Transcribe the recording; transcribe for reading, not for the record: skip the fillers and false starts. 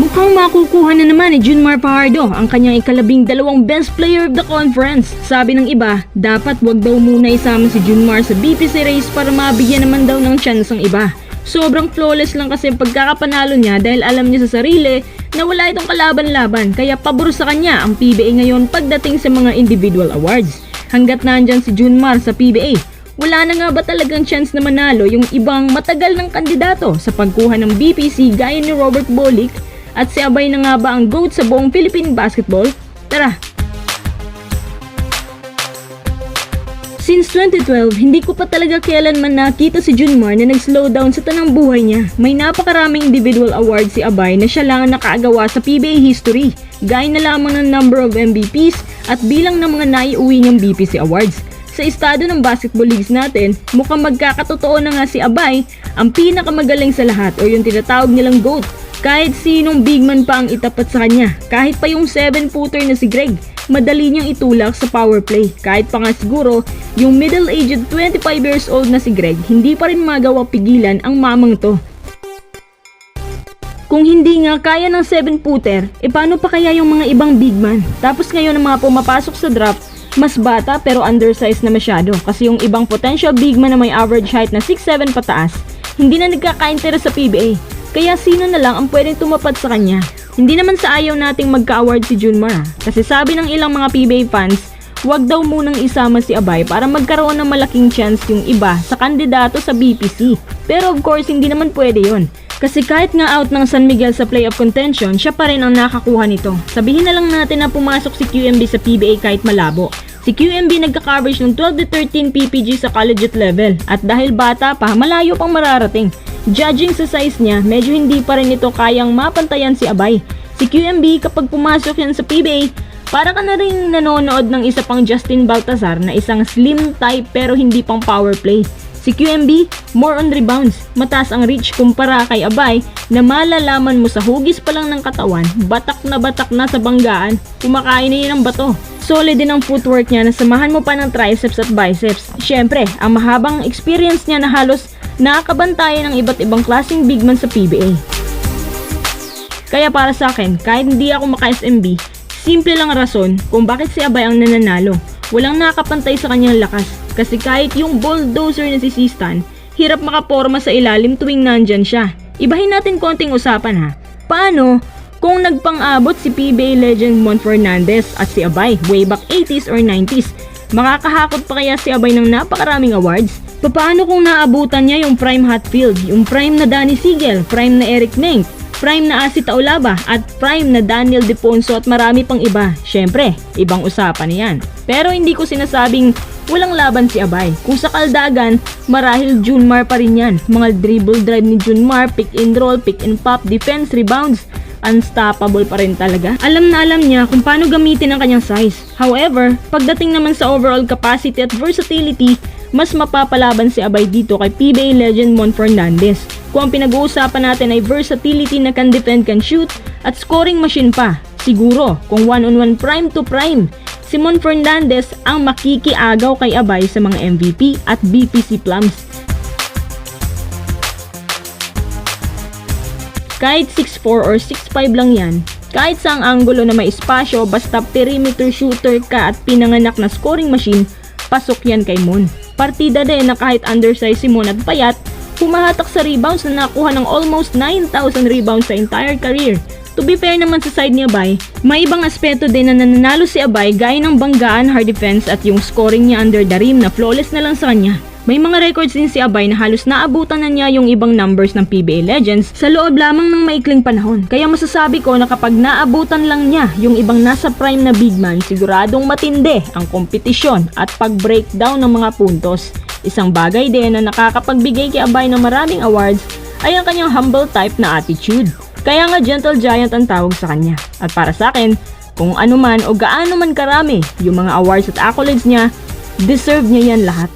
Mukhang makukuha na naman ni Junmar Fajardo ang kanyang ika-12 best player of the conference. Sabi ng iba, dapat wag daw muna isama si Junmar sa BPC race para mabigyan naman daw ng chance ang iba. Sobrang flawless lang kasi pagkakapanalo niya dahil alam niya sa sarili na wala itong kalaban-laban, kaya pabor sa kanya ang PBA ngayon pagdating sa mga individual awards. Hanggat nandyan si Junmar sa PBA, wala na nga ba talagang chance na manalo yung ibang matagal ng kandidato sa pagkuha ng BPC gaya ni Robert Bolick? At si Abay na nga ba ang GOAT sa buong Philippine basketball? Tara! Since 2012, hindi ko pa talaga kailanman nakita si Junmar na nag-slow down sa tanang buhay niya. May napakaraming individual awards si Abay na siya lang ang nakaagawa sa PBA history, gaya na lamang ng number of MVPs at bilang ng mga naiuwi niyang BPC awards. Sa estado ng basketball leagues natin, mukhang magkakatotoo na nga si Abay ang pinakamagaling sa lahat o yung tinatawag nilang GOAT. Kahit sinong big man pa ang itapat sa kanya, kahit pa yung 7-footer na si Greg, madali niyang itulak sa power play. Kahit pa nga siguro, yung middle-aged 25 years old na si Greg, hindi pa rin magawa pigilan ang mamang to. Kung hindi nga kaya ng 7-footer, paano pa kaya yung mga ibang big man? Tapos ngayon ang mga pumapasok sa draft, mas bata pero undersized na masyado kasi yung ibang potential big man na may average height na 6'7 pataas, hindi na nagkaka-interest sa PBA. Kaya sino na lang ang pwedeng tumapat sa kanya? Hindi naman sa ayaw nating magka-award si Junmar kasi sabi ng ilang mga PBA fans, wag daw munang isama si Abay para magkaroon ng malaking chance yung iba sa kandidato sa BPC. Pero of course hindi naman pwede yon. Kasi kahit nga out ng San Miguel sa playoff contention, siya pa rin ang nakakuha nito. Sabihin na lang natin na pumasok si QMB sa PBA kahit malabo. Si QMB nagka-coverage ng 12 to 13 PPG sa collegiate level at dahil bata pa, malayo pang mararating. Judging sa size niya, medyo hindi pa rin ito kayang mapantayan si Abay. Si QMB kapag pumasok yan sa PBA, para ka na rin nanonood ng isa pang Justin Baltazar na isang slim type pero hindi pang power play. Si QMB, more on rebounds, mataas ang reach kumpara kay Abay na malalaman mo sa hugis pa lang ng katawan, batak na sa banggaan, kumakain na yan ng bato. Solid din ang footwork niya na samahan mo pa ng triceps at biceps. Siyempre, ang mahabang experience niya na halos nakakabantayan ng iba't ibang klaseng big man sa PBA. Kaya para sa akin, kahit hindi ako maka-SMB, simple lang rason kung bakit si Abay ang nananalo. Walang nakapantay sa kanyang lakas kasi kahit yung bulldozer na si Sistan, hirap makaporma sa ilalim tuwing nandyan siya. Ibahin natin konting usapan ha. Paano kung nagpang-abot si PBA legend Mon Fernandez at si Abay way back 80s or 90s? Makakahakot pa kaya si Abay ng napakaraming awards? Paano kung naabutan niya yung prime Hatfield, yung prime na Danny Sigel, prime na Eric Neng, prime na Asi Taulaba at prime na Daniel Deponso at marami pang iba? Syempre, ibang usapan yan. Pero hindi ko sinasabing walang laban si Abay. Kung sa kaldagan, marahil Junmar pa rin yan. Mga dribble drive ni Junmar, pick and roll, pick and pop, defense, rebounds, unstoppable pa rin talaga. Alam na alam niya kung paano gamitin ang kanyang size. However, pagdating naman sa overall capacity at versatility, mas mapapalaban si Abay dito kay PBA legend Mon Fernandez. Kung ang pinag-uusapan natin ay versatility na can defend, can shoot, at scoring machine pa, siguro kung one-on-one prime to prime, si Mon Fernandez ang makikiagaw kay Abay sa mga MVP at BPC plums. Kahit 6'4 or 6'5 lang yan, kahit sa ang anggulo na may espasyo, basta perimeter shooter ka at pinanganak na scoring machine, pasok yan kay Mon. Partida din na kahit undersize si Mon at payat, humahatak sa rebounds na nakuha ng almost 9,000 rebounds sa entire career. To be fair naman sa side ni Abay, may ibang aspeto din na nananalo si Abay gaya ng banggaan, hard defense at yung scoring niya under the rim na flawless na lang sa kanya. May mga records din si Abay na halos naabutan na niya yung ibang numbers ng PBA legends sa loob lamang ng maikling panahon. Kaya masasabi ko na kapag naabutan lang niya yung ibang nasa prime na big man, siguradong matindi ang kompetisyon at pag-breakdown ng mga puntos. Isang bagay din na nakakapagbigay kay Abay ng maraming awards ay ang kanyang humble type na attitude. Kaya nga gentle giant ang tawag sa kanya. At para sa akin, kung ano man o gaano man karami yung mga awards at accolades niya, deserve niya yan lahat.